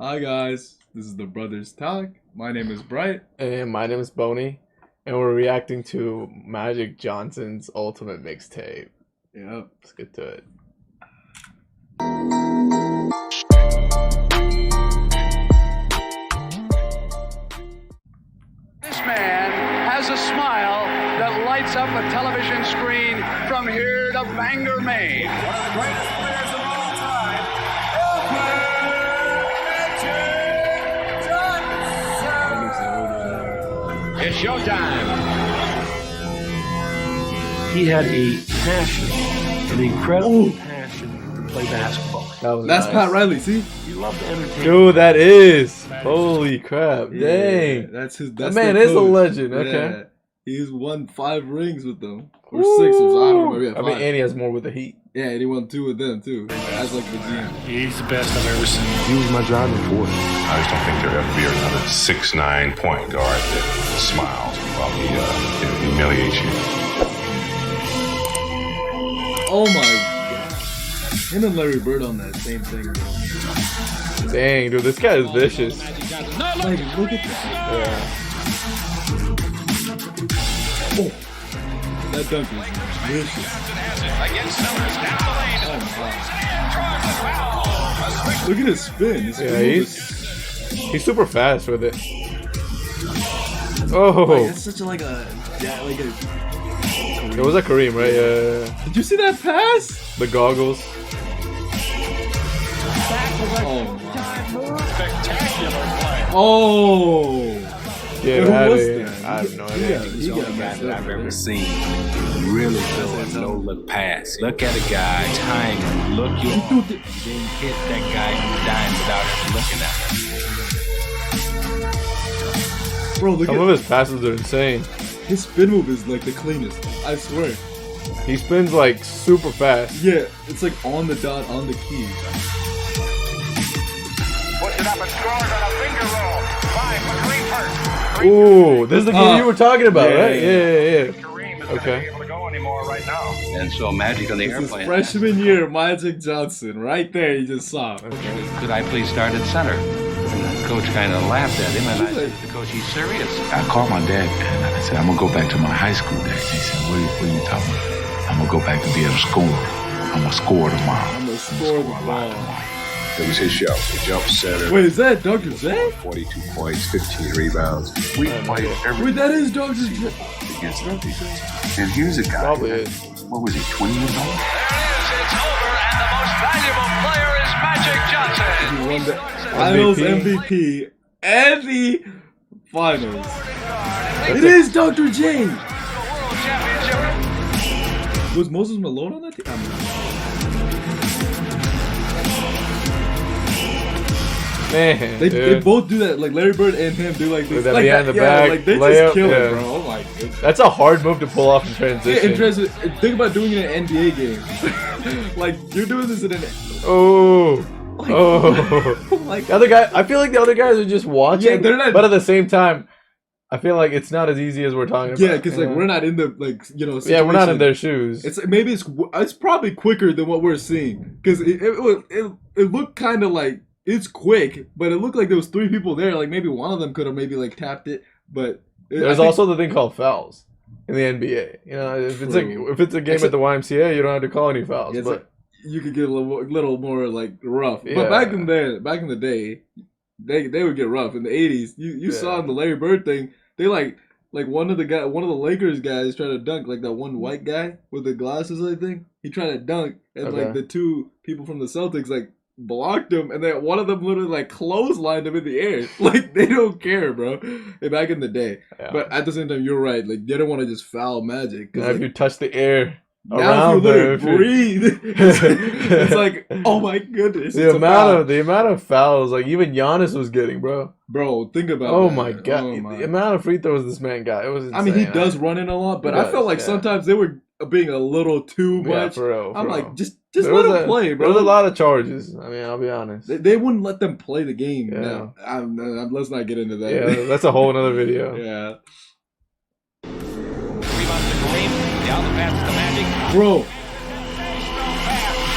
Hi guys, this is the Brothers Talk. My name is Bright. And my name is Boney, and we're reacting to Magic Johnson's Ultimate Mixtape. Yep. Let's get to it. This man has a smile that lights up a television screen from here to Bangor, Maine. One of the greatest players of all time, Magic Johnson. It's showtime. He had a passion, an incredible passion to play basketball. That's nice. Pat Riley, see? He loved to entertain. Dude, that is. Holy crap. Dang. That's his. That man is a legend. Okay. Yeah. He's won 5 rings with them. Or 6 or so. I don't remember. I mean, and he has more with the Heat. Yeah, and he won 2 with them, too. That's like the GM. He's the best I've ever seen. He was my driving force. I just don't think there'll ever be another 6'9" point guard that smiles while he humiliates you. Oh my god. Him and Larry Bird on that same thing, bro. Dang, dude, this guy is vicious. Like, look at that. Yeah. Oh, that dunk is vicious. Oh, look at his spin. Yeah, he's super fast with it. Oh, like, that's such a like a. It was a Kareem, right? Yeah. Did you see that pass? The goggles. Oh, oh. Yeah, Who was that? I have no idea. He's the only guy that I've ever seen really throw a no-look pass. Look at a guy, time him, look you on, then hit that guy who dimes without even looking at him. Bro, look Some at of his passes are insane. his spin move is like the cleanest. I swear. He spins like super fast. Yeah, it's like on the dot, on the key. Puts it up and scores on a finger roll. 5 for Kareem first. Ooh, this is the game you were talking about, right? Yeah. Kareem is Okay. not able to go anymore right now. And so Magic on the This is airplane. freshman year, Magic Johnson. Right there, you just saw. Could I please start at center? And the coach kind of laughed at him, and I said to the coach, he's serious. I called my dad and I said, I'm going to go back to my high school days. He said, what are you talking about? I'm going to go back and be able to score. I'm going to score tomorrow. I'm gonna score the ball. It was his show. The jump center. Wait, is that Dr. J? 42 points, 15 rebounds. We played every Wait, that is Dr. J. Against them. And here's a guy. Probably is. What was he, 20 years old? There it is. It's over, and the most valuable player is Magic Johnson. He won the Finals MVP and the Finals. It is Dr. J. Was Moses Malone on that team? Man, They both do that. Like Larry Bird and him do like this. That like behind that, the back like they layup, just kill yeah. it, bro. Oh my goodness. that's a hard move to pull off in Yeah, transition. interesting. Think about doing it in an NBA game. Like you're doing this in an. Oh. Like, Oh. like The other guy, I feel like the other guys are just watching, Yeah, they're not- but at the same time, I feel like it's not as easy as we're talking about. yeah, because like we're not in the like Yeah, we're not in situation. their shoes. It's maybe it's probably quicker than what we're seeing because it looked kind of like it's quick, but it looked like there was 3 people there. Like maybe one of them could have maybe like tapped it, but There's also the thing called fouls in the NBA. You know, if it's True. if it's a game at the YMCA, you don't have to call any fouls. it's But like, you could get a little more like rough. Yeah. But back in the day, they would get rough in the 80s. You saw in the Larry Bird thing, they like one of the Lakers guys tried to dunk, like that one white guy with the glasses, I think. He tried to dunk and Okay. like the 2 people from the Celtics like blocked him, and then one of them literally like clotheslined him in the air. Like they don't care, bro. Back in the day. Yeah. But at the same time, you're right. Like they don't want to just foul Magic. 'Cause, now like, if you touch the air now if you around literally there, breathe, it's like, oh my goodness. the it's a foul. amount of fouls, like even Giannis was getting, bro. Bro, think about Oh that. my god, Oh my. the amount of free throws this man got, it was insane. I mean, he does run in a lot, but He I felt like does, yeah. sometimes they were being a little too Yeah, much. for real. I'm for like, real. just There let was him play, bro. There was a lot of charges. I mean, I'll be honest. They wouldn't let them play the game. Yeah. Now, let's not get into that. Yeah, that's a whole another video. Yeah, Rebound to Kareem. The outlet pass to Magic. bro.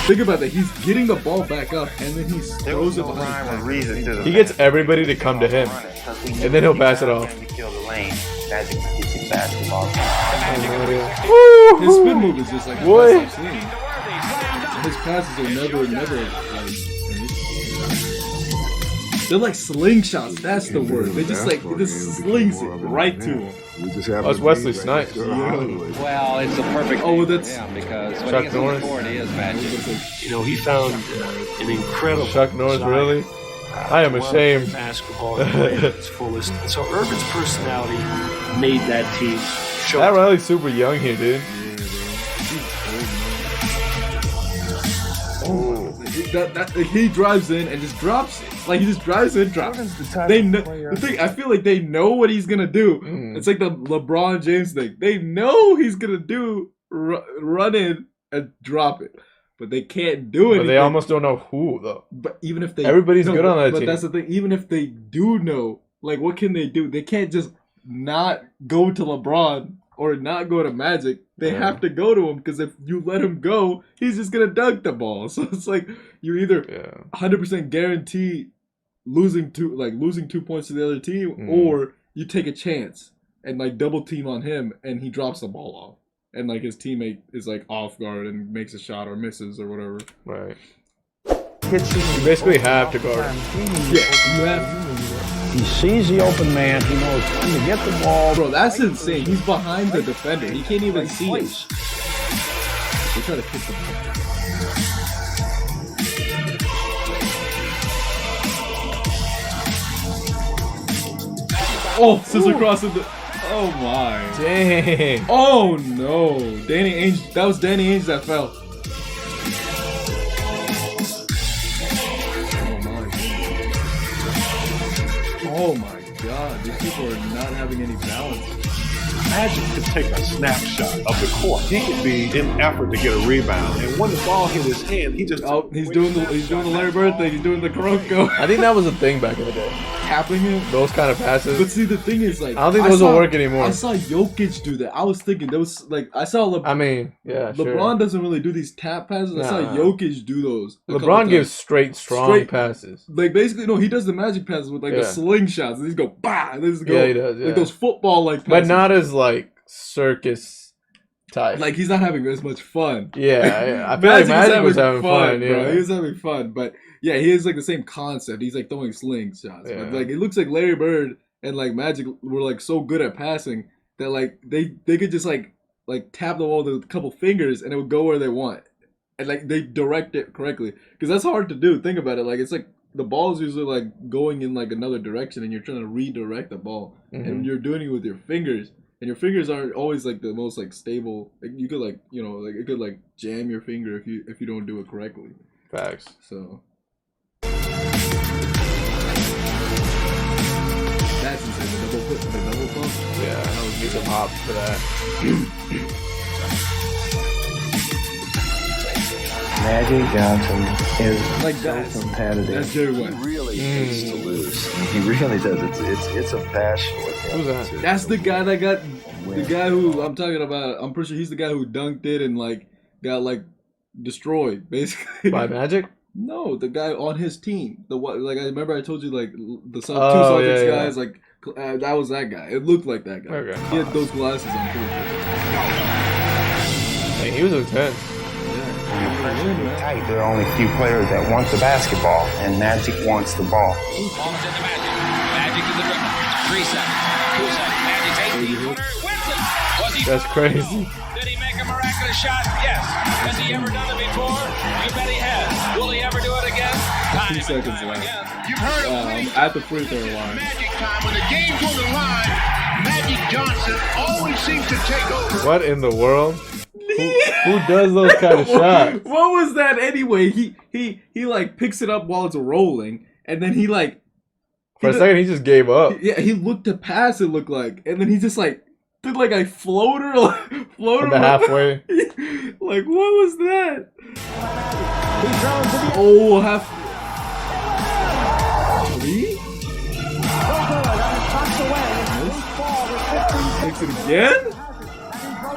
Think about that. He's getting the ball back up, and then he throws it behind his back. He gets everybody to come to him, and then he'll pass it off. His spin move is just like the best I've seen. His passes are never they're like slingshots. That's the word. They just like it just slings it right to him. That's Wesley Snipes. Well, it's a perfect. Oh, that's because when Chuck he gets on Norris. the court, he is magic. You know, he found an incredible Chuck Norris, side, really? I am ashamed. Basketball at its fullest. And so Urban's personality made that team show. That Riley's super young here, dude. He drives in and just drops it. Like he just drives in, drops it. They know the thing. I feel like they know what he's gonna do. It's like the LeBron James thing. They know he's gonna do run in and drop it, but they can't do it. But they almost don't know who though. But even if they, everybody's good on that but team. But that's the thing. Even if they do know, like, what can they do? They can't just not go to LeBron or not go to Magic. They have to go to him because if you let him go, he's just gonna dunk the ball. So it's like you either 100% guarantee losing 2 points to the other team, or you take a chance and like double team on him and he drops the ball off, and like his teammate is like off guard and makes a shot or misses or whatever. Right. You basically have to guard him. Yeah, you have to. He sees the open man. He knows when to get the ball. Bro, that's insane. He's behind the defender. He can't even see him. They try to kick the ball. Oh, scissor cross in the. Oh my. Dang. Oh no. Danny Ainge. That was Danny Ainge that fell. Oh my god, these people are not having any balance. Magic could take a snapshot of the court. He could be in effort to get a rebound, and when the ball hit his hand, he just he's doing the Larry Bird thing. He's doing the Kuroko. I think that was a thing back in the day. Tapping him. Those kind of passes. But see, the thing is, like, I don't think those will work anymore. I saw Jokic do that. I was thinking there was like I saw. LeBron doesn't really do these tap passes. I saw Jokic do those. LeBron gives straight passes. Like basically, no, he does the magic passes with like the slingshots. And he's go bah. And he's go, yeah, he does. Yeah. Like those football like passes. But not as like circus type. Like he's not having as much fun. Yeah, I feel like Magic was having fun. Yeah, bro. He was having fun, but yeah, he has like the same concept. He's like throwing slingshots. Yeah. But like it looks like Larry Bird and like Magic were like so good at passing that like they could just like tap the ball with a couple fingers and it would go where they want, and like they direct it correctly, because that's hard to do. Think about it. Like it's like the ball is usually like going in like another direction and you're trying to redirect the ball, and you're doing it with your fingers. And your fingers aren't always like the most like stable. Like you could like like it could like jam your finger if you don't do it correctly. Facts. So that's insane. The double pump. Yeah, I would need some hops for that. Magic Johnson is like so competitive. That's Jerry West. He really hates to lose. He really does. It's a passion with him. Who's that? That's the guy that got the guy who I'm talking about. I'm pretty sure he's the guy who dunked it and like got like destroyed basically By Magic. No, the guy on his team. The what? Like I remember I told you like the two Celtics guys. Like that was that guy. It looked like that guy. Okay. He had those glasses on. Pretty Hey, he was intense. Tight. There are only a few players that want the basketball, and Magic wants the ball. Ball is in the Magic. Magic to the dribble. 3 seconds. 2 seconds. Magic's 18-footer. Wins it. Was he? That's crazy. Did he make a miraculous shot? Yes. Has he ever done it before? You bet he has. Will he ever do it again? 2 seconds left. You've heard of at the free throw line. Magic time. When the game's on the line, Magic Johnson always seems to take over. What in the world? Who does those kind of shots? What was that anyway? He like picks it up while it's rolling, and then he like for a second he just gave up. Yeah, he looked to pass. It looked like, and then he just like did like a floater, halfway. Like what was that? Oh, half. 3. Takes it again.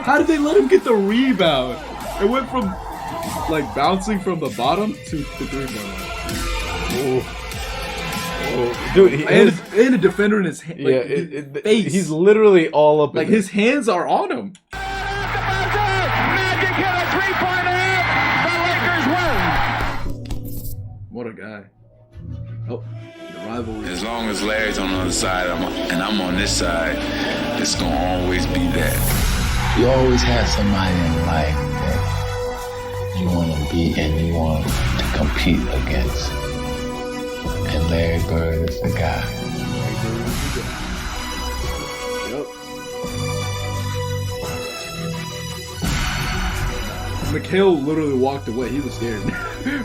How did they let him get the rebound? It went from like bouncing from the bottom to the 3-point line. Oh, dude, and a defender in his hand. Yeah, like, face. He's literally all up. Like his hands are on him. Magic hit a 3-pointer. The Lakers win. What a guy. Oh, the rivalry. As long as Larry's on the other side and I'm on this side, it's gonna always be that. You always have somebody in life that you want to be and you want to compete against. And Larry Bird is the guy. Yep. Mikhail literally walked away. He was scared.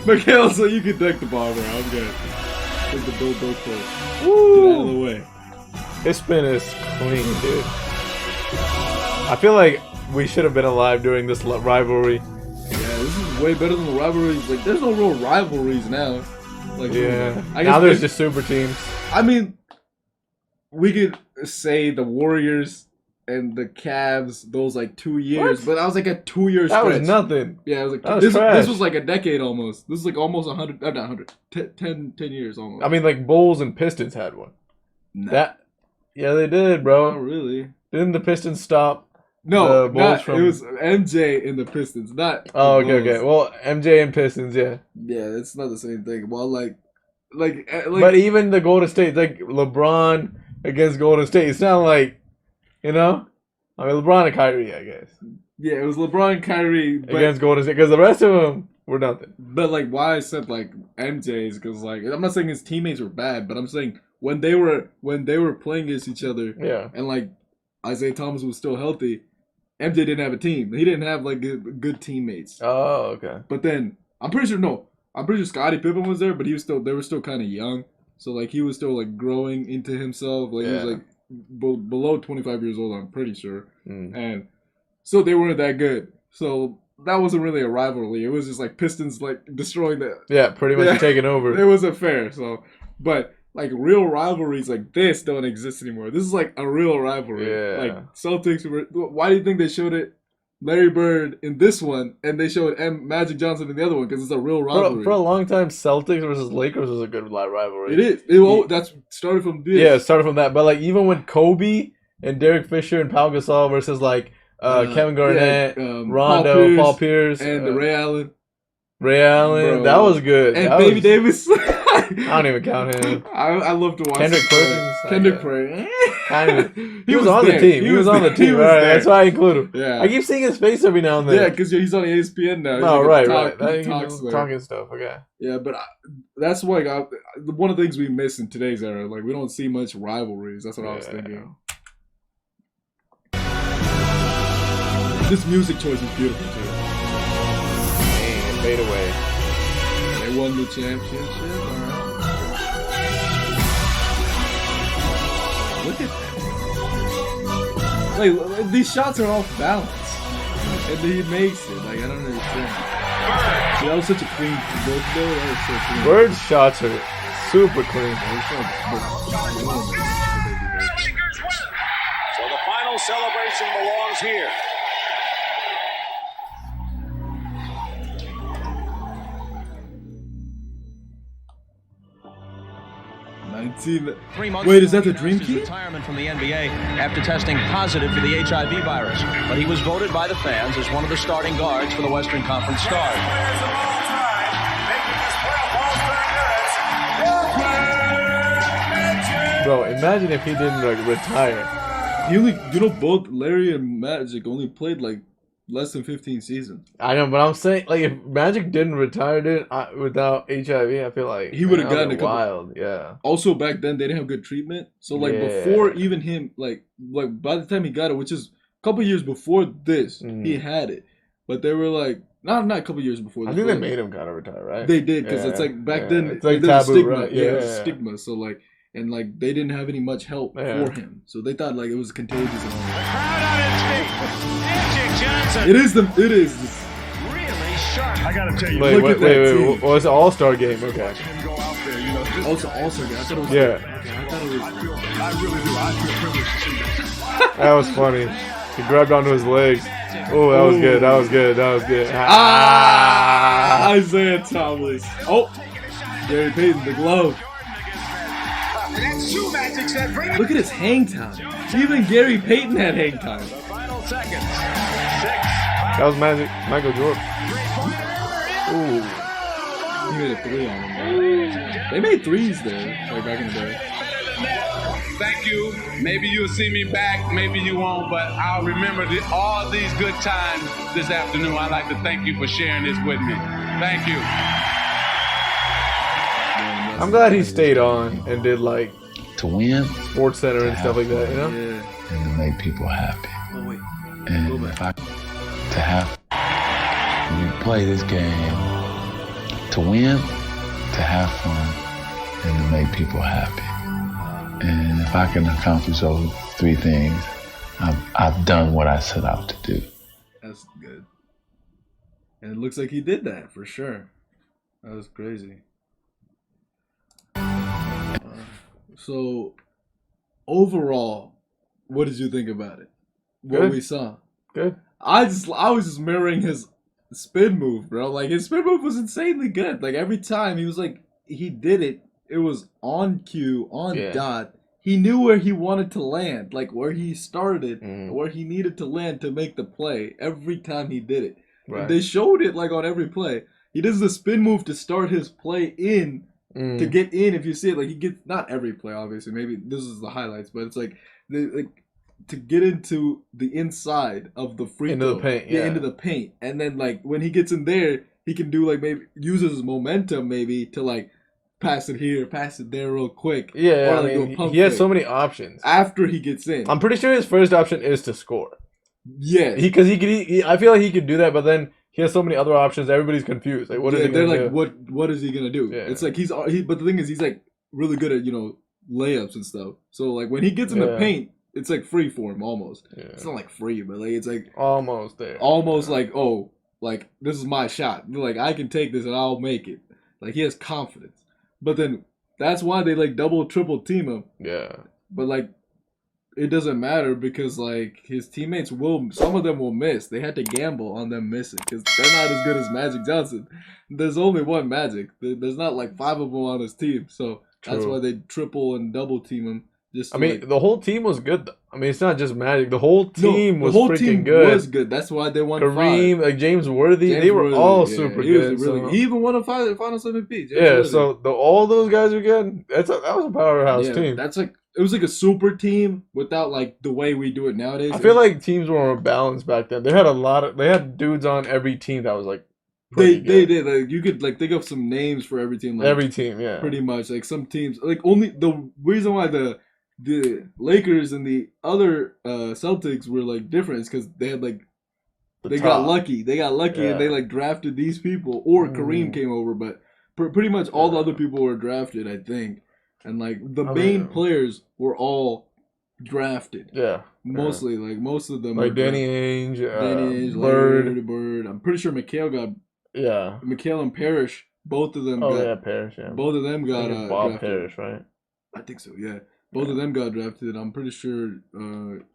Mikhail, so you can duck the ball, bro. I'm good. Take the Bill close. Woo! Get out of the way. His spin is clean, dude. I feel like we should have been alive during this rivalry. Yeah, this is way better than the rivalries. Like, there's no real rivalries now. Like, yeah. I guess now there's just super teams. I mean, we could say the Warriors and the Cavs, those like 2 years, What? but that was like a 2-year stretch. That was nothing. Yeah, it was like That was trash. this was like a decade almost. This is like almost 100, not 100, 10 years almost. I mean, like Bulls and Pistons had one. Nah. Yeah, they did, bro. Not really. Didn't the Pistons stop? No, the Bulls it was MJ and the Pistons, not. Oh, the okay. Bulls. Well, MJ and Pistons, yeah. Yeah, it's not the same thing. Well, like. But even the Golden State, like LeBron against Golden State, it's not like, you know, I mean LeBron and Kyrie, I guess. Yeah, it was LeBron and Kyrie against Golden State because the rest of them were nothing. But like, why I said like MJ is because like I'm not saying his teammates were bad, but I'm saying when they were playing against each other, yeah, and like Isaiah Thomas was still healthy, MJ didn't have a team. He didn't have like good teammates. Oh, okay. But then I'm pretty sure Scottie Pippen was there, but they were still kind of young. So like he was still like growing into himself. Like he was like below 25 years old, I'm pretty sure. And so they weren't that good. So that wasn't really a rivalry. It was just like Pistons like destroying the pretty much taking over. It wasn't fair. So but like real rivalries like this don't exist anymore. This is like a real rivalry. Yeah. Like Celtics were. Why do you think they showed it? Larry Bird in this one, and they showed Magic Johnson in the other one because it's a real rivalry. For a long time, Celtics versus Lakers was a good rivalry. It is. That's started from this. Yeah, it started from that. But like even when Kobe and Derek Fisher and Pau Gasol versus like Kevin Garnett, Rondo, Paul Pierce, and Ray Allen. Bro. That was good. And Baby Davis. I don't even count him. I love to watch Kendrick Perkins. Kind of. He was on the team. He was on the team. Right, that's why I include him. Yeah. I keep seeing his face every now and then. Yeah, because he's on ESPN now. Oh, right. He talks talking stuff. Okay. Yeah, but that's why one of the things we miss in today's era. Like we don't see much rivalries. That's what I was thinking. This music choice is beautiful too. Man, fade away. They won the championship. All right. Look at that. Like these shots are off balance, and he makes it. Like I don't understand. Dude, that was such a clean look, though. That was so clean. Bird's shots are super clean. So the final celebration belongs here. Wait, is that the Dream Team? Retirement from the NBA after testing positive for the HIV virus, but he was voted by the fans as one of the starting guards for the Western Conference Stars. Bro, imagine if he didn't like retire. Both Larry and Magic only played like less than 15 seasons. I know, but I'm saying, like, if Magic didn't retire without HIV, I feel like he would have gotten a couple. Wild, yeah. Also, back then they didn't have good treatment, so like before even him, like by the time he got it, which is a couple years before this, he had it. But they were like, not a couple years before. I think they made him kind of retire, right? They did because it's like back then it's like there was taboo, stigma, right? Yeah, stigma. So like. And like they didn't have any much help for him, so they thought like it was contagious and all that. Crowd on its feet. Magic Johnson. It is really sharp. I gotta tell you, wait. Well, it's an All-Star game, okay. Also, All-Star game. I thought it was. Yeah. I thought it was. I really do. I feel privileged to see that. That was funny. He grabbed onto his legs. Oh, that was good. That was good. That was good. Isaiah Thomas. Oh, Gary Payton, the glove. Look at his hang time. Even Gary Payton had hang time. That was Magic. Michael Jordan. Ooh. He made a 3 on him, man. They made 3s there, like back in the day. Thank you. Maybe you'll see me back, maybe you won't, but I'll remember all these good times this afternoon. I'd like to thank you for sharing this with me. Thank you. I'm glad he stayed on and did like to win, Sports Center and stuff like that, you know? Yeah. And to make people happy. Oh, wait. And if I to have you play this game to win, to have fun, and to make people happy. And if I can accomplish those 3 things, I've done what I set out to do. That's good. And it looks like he did that for sure. That was crazy. So, overall, what did you think about it? What we saw? Good. I was just mirroring his spin move, bro. Like his spin move was insanely good. Like every time he was like he did it, it was on cue, on dot. He knew where he wanted to land, like where he started, where he needed to land to make the play. Every time he did it, and they showed it like on every play. He does the spin move to start his play in. To get in, if you see it, like he gets not every play, obviously. Maybe this is the highlights, but it's like to get into the inside of the free into throw, the paint, into the paint, and then like when he gets in there, he can do like maybe uses his momentum maybe to like pass it here, pass it there real quick. Yeah, or, I like, mean, he has so many options after he gets in. I'm pretty sure his first option is to score. Yeah, because he could. I feel like he could do that, but then he has so many other options. Everybody's confused. Like, what is he gonna they're do? like, what is he gonna do? Yeah. It's like but the thing is, he's like really good at layups and stuff. So like when he gets in the paint, it's like free for him almost. Yeah. It's not like free, but like it's like almost there. Almost like like this is my shot. Like I can take this and I'll make it. Like he has confidence. But then that's why they like double, triple team him. Yeah. But like it doesn't matter because like his teammates some of them will miss. They had to gamble on them missing because they're not as good as Magic Johnson. There's only one Magic. There's not like 5 of them on his team, so that's why they triple and double team him. The whole team was good though. I mean, it's not just Magic. The whole team was freaking good. Was good. That's why they won. Kareem, 5. Like James Worthy, they were all super good. He even won a Finals MVP. So all those guys are good. That was a powerhouse team. That's like. It was like a super team without like the way we do it nowadays. I feel like teams were more balanced back then. They had dudes on every team that was like they did. Like you could like think of some names for every team. Like, every team, yeah. Pretty much. Like some teams like only the reason why the Lakers and the other Celtics were like different is because they had like got lucky. They got lucky and they like drafted these people or Kareem came over, but pretty much all the other people were drafted, I think. And like the main players were all drafted. Yeah. Mostly, like most of them. Like Danny Ainge, Bird. I'm pretty sure McHale got. Yeah. McHale and Parrish, both of them. Parrish. Yeah. Both of them got. Bob drafted. Parrish, right? I think so. Yeah. Both of them got drafted. I'm pretty sure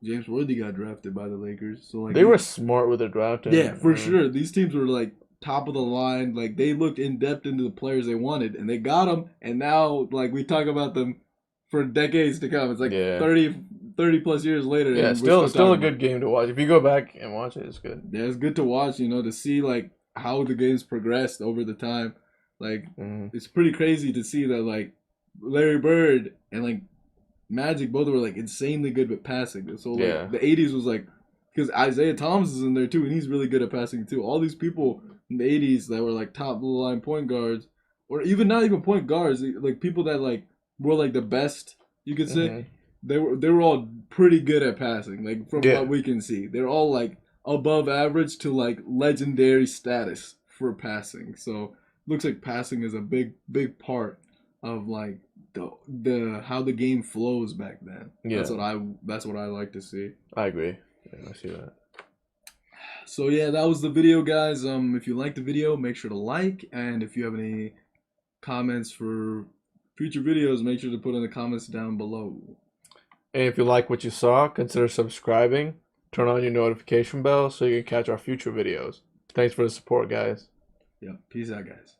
James Worthy got drafted by the Lakers. So like they were smart with their drafting. Yeah, for sure. These teams were like top of the line. Like they looked in depth into the players they wanted, and they got them. And now, like we talk about them for decades to come. It's like 30 plus years later. Yeah, still a good game to watch. If you go back and watch it, it's good. Yeah, it's good to watch. To see like how the game's progressed over the time. Like it's pretty crazy to see that like Larry Bird and like Magic both were like insanely good with passing. So like the 80s was like because Isaiah Thomas is in there too, and he's really good at passing too. All these people in the 80s that were like top of the line point guards, or even not even point guards, like people that like were like the best, you could say. They were all pretty good at passing, like from what we can see. They're all like above average to like legendary status for passing. So looks like passing is a big part of like the how the game flows back then. Yeah. That's what I like to see. I agree. Yeah, I see that. So yeah, that was the video, guys. If you liked the video, make sure to like, and if you have any comments for future videos, make sure to put in the comments down below. And if you like what you saw, consider subscribing turn on your notification bell so you can catch our future videos. Thanks for the support, guys. Yep. Peace out, guys.